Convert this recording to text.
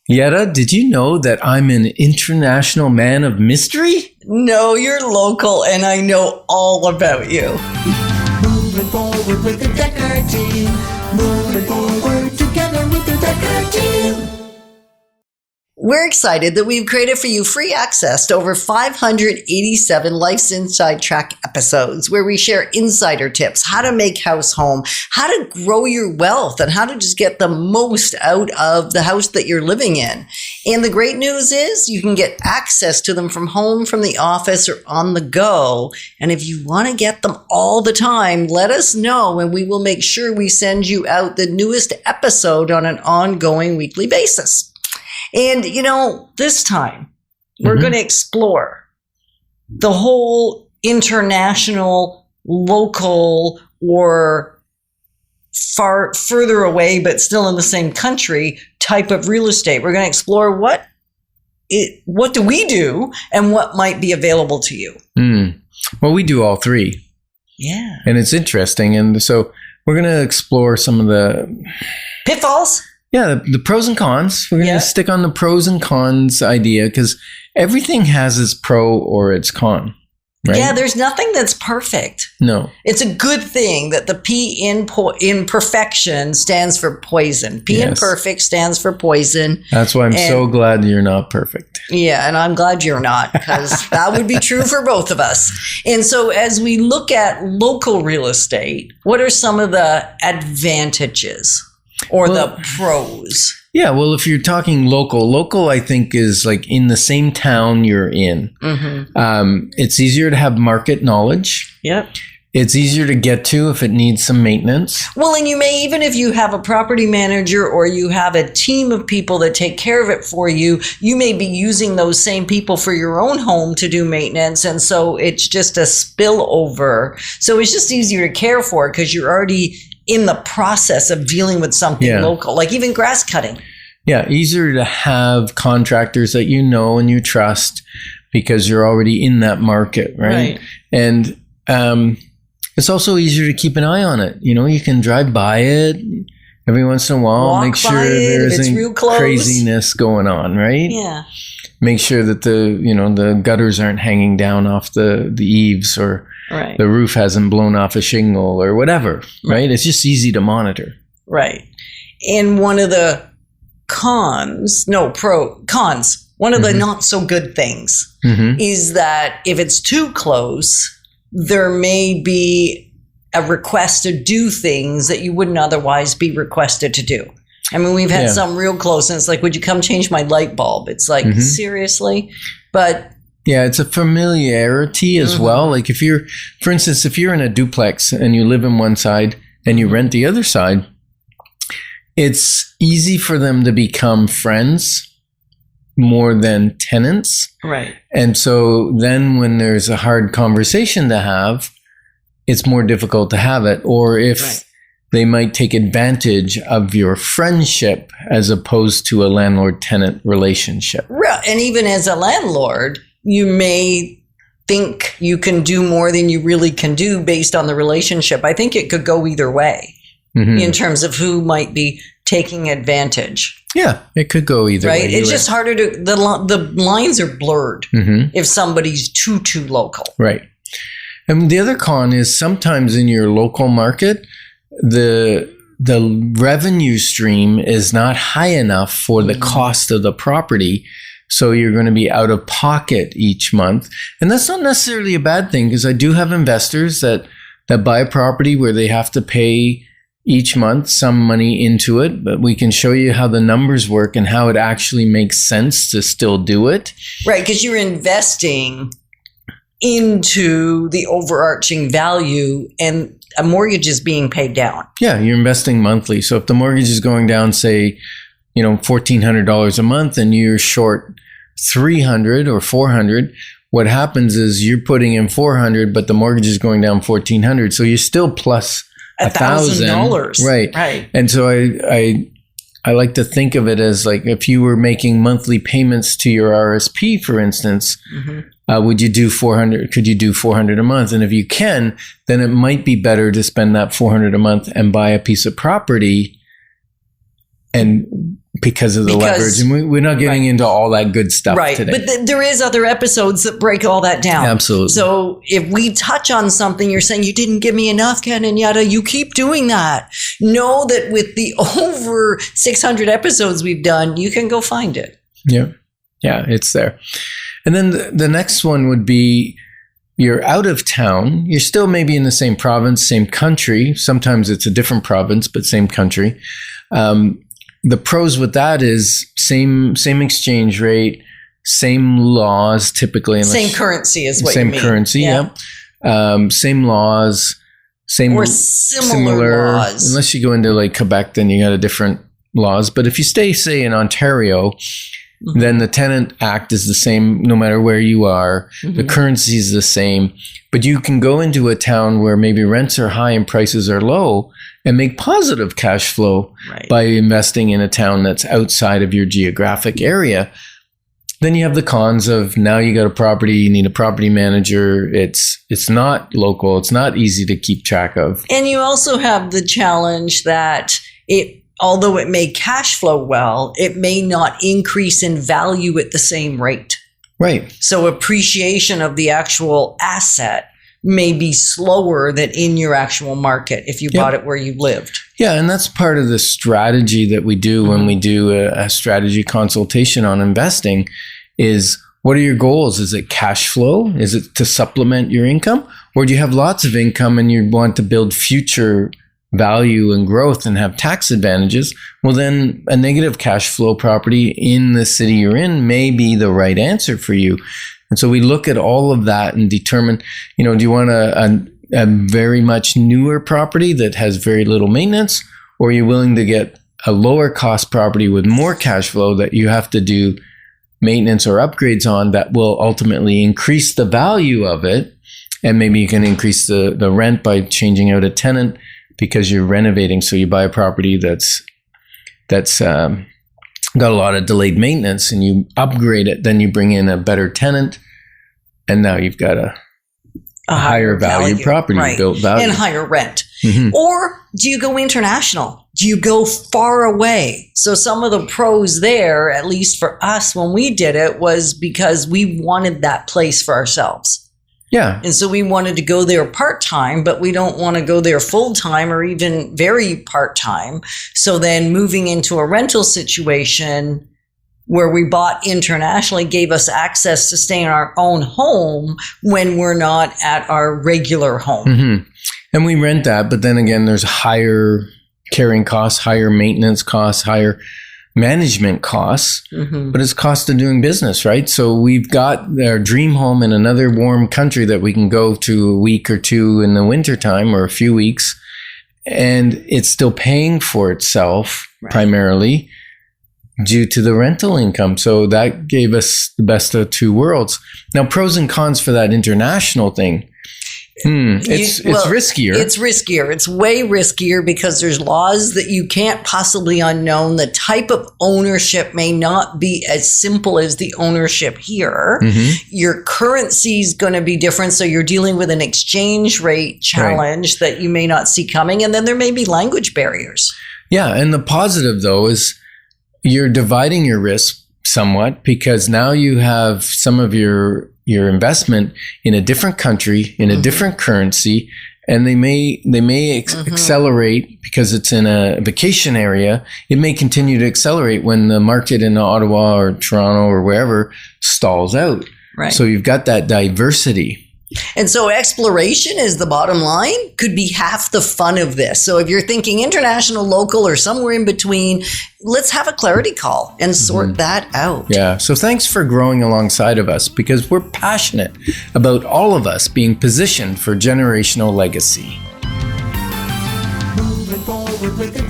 Yetta, did you know that I'm an international man of mystery? No, you're local, and I know all about you. Moving forward with the Dekker Team. Moving forward together with the Dekker Team. We're excited that we've created for you free access to over 587 Life's Inside Track episodes where we share insider tips, how to make house home, how to grow your wealth, and how to just get the most out of the house that you're living in. And the great news is you can get access to them from home, from the office, or on the go. And if you want to get them all the time, let us know and we will make sure we send you out the newest episode on an ongoing weekly basis. And, you know, this time we're going to explore the whole international, local, or further away, but still in the same country type of real estate. We're going to explore what do we do and what might be available to you. Well, we do all three. Yeah. And it's interesting. And so we're going to explore some of the pitfalls. Yeah, the pros and cons. We're going to stick on the pros and cons idea because everything has its pro or its con, right? Yeah, there's nothing that's perfect. No. It's a good thing that the P in perfection stands for poison. P in perfect stands for poison. That's why I'm so glad you're not perfect. Yeah, and I'm glad you're not because that would be true for both of us. And so as we look at local real estate, what are some of the advantages? Or the pros. Yeah, well, if you're talking local, I think is like in the same town you're in. It's easier to have market knowledge. Yep. It's easier to get to if it needs some maintenance. Well, and you may, even if you have a property manager or you have a team of people that take care of it for you, you may be using those same people for your own home to do maintenance. And so it's just a spillover. So it's just easier to care for because you're already in the process of dealing with something local, like even grass cutting. Yeah, easier to have contractors that you know and you trust because you're already in that market, right? And it's also easier to keep an eye on it. You know, you can drive by it every once in a while, make sure there isn't craziness going on, right? Yeah. Make sure that the gutters aren't hanging down off the eaves or the roof hasn't blown off a shingle or whatever, right? It's just easy to monitor. Right. And one of the cons, one of the not so good things is that if it's too close, there may be a request to do things that you wouldn't otherwise be requested to do. I mean, we've had some real close, and it's like, would you come change my light bulb? It's like, seriously? But yeah, it's a familiarity as well. Like for instance, if you're in a duplex and you live in one side and you rent the other side, it's easy for them to become friends more than tenants. Right. And so then when there's a hard conversation to have, it's more difficult to have it. Or if they might take advantage of your friendship as opposed to a landlord-tenant relationship. Right. And even as a landlord, you may think you can do more than you really can do based on the relationship. I think it could go either way in terms of who might be taking advantage. Yeah, it could go either way. It's just harder to, the lines are blurred if somebody's too local. Right. And the other con is sometimes in your local market, the revenue stream is not high enough for the cost of the property. So you're going to be out of pocket each month. And that's not necessarily a bad thing because I do have investors that buy a property where they have to pay each month some money into it, but we can show you how the numbers work and how it actually makes sense to still do it. Right, because you're investing into the overarching value and a mortgage is being paid down. Yeah, you're investing monthly. So if the mortgage is going down, say, $1,400 a month and you're short $300 or $400, what happens is you're putting in $400, but the mortgage is going down $1,400. So you're still plus $1,000. Right. And so I like to think of it as like if you were making monthly payments to your RSP, for instance, would you do $400? Could you do $400 a month? And if you can, then it might be better to spend that $400 a month and buy a piece of property and because of the leverage. And we're not getting into all that good stuff today. But there is other episodes that break all that down. Absolutely. So if we touch on something, you're saying you didn't give me enough, Ken and Yetta, you keep doing that. Know that with the over 600 episodes we've done, you can go find it. Yeah. Yeah, it's there. And then the next one would be, you're out of town. You're still maybe in the same province, same country. Sometimes it's a different province, but same country. The pros with that is same exchange rate, same laws typically. Same currency is what you same mean. currency, yeah. Same laws, same or similar laws. Unless you go into like Quebec, then you got a different laws. But if you stay, say, in Ontario, then the Tenant Act is the same no matter where you are. The currency is the same. But you can go into a town where maybe rents are high and prices are low and make positive cash flow by investing in a town that's outside of your geographic area. Then you have the cons of now you got a property, you need a property manager. It's not local. It's not easy to keep track of. And you also have the challenge that although it may cash flow well, it may not increase in value at the same rate. Right. So appreciation of the actual asset may be slower than in your actual market if you bought it where you lived. Yeah, and that's part of the strategy that we do when we do a strategy consultation on investing is, what are your goals? Is it cash flow? Is it to supplement your income? Or do you have lots of income and you want to build future value and growth and have tax advantages? Well, then a negative cash flow property in the city you're in may be the right answer for you. And so we look at all of that and determine, do you want a very much newer property that has very little maintenance, or are you willing to get a lower cost property with more cash flow that you have to do maintenance or upgrades on that will ultimately increase the value of it? And maybe you can increase the rent by changing out a tenant because you're renovating. So you buy a property that's got a lot of delayed maintenance and you upgrade it, then you bring in a better tenant, and now you've got a higher value property, built value. And higher rent. Or do you go international? Do you go far away? So some of the pros there, at least for us when we did it, was because we wanted that place for ourselves. Yeah. And so we wanted to go there part-time, but we don't want to go there full-time or even very part-time. So then moving into a rental situation where we bought internationally gave us access to stay in our own home when we're not at our regular home. And we rent that, but then again, there's higher carrying costs, higher maintenance costs, higher management costs, but it's cost of doing business, right? So we've got our dream home in another warm country that we can go to a week or two in the wintertime or a few weeks, and it's still paying for itself primarily due to the rental income. So that gave us the best of two worlds. Now, pros and cons for that international thing. It's riskier. It's riskier. It's way riskier because there's laws that you can't possibly unknown. The type of ownership may not be as simple as the ownership here. Your currency is going to be different. So you're dealing with an exchange rate challenge that you may not see coming. And then there may be language barriers. Yeah. And the positive, though, is you're dividing your risk somewhat because now you have some of your investment in a different country, in a different currency, and they may accelerate because it's in a vacation area. It may continue to accelerate when the market in Ottawa or Toronto or wherever stalls out. Right. So you've got that diversity. And so exploration is the bottom line, could be half the fun of this. So if you're thinking international, local, or somewhere in between, let's have a clarity call and sort that out. Yeah. So thanks for growing alongside of us because we're passionate about all of us being positioned for generational legacy. Moving forward with the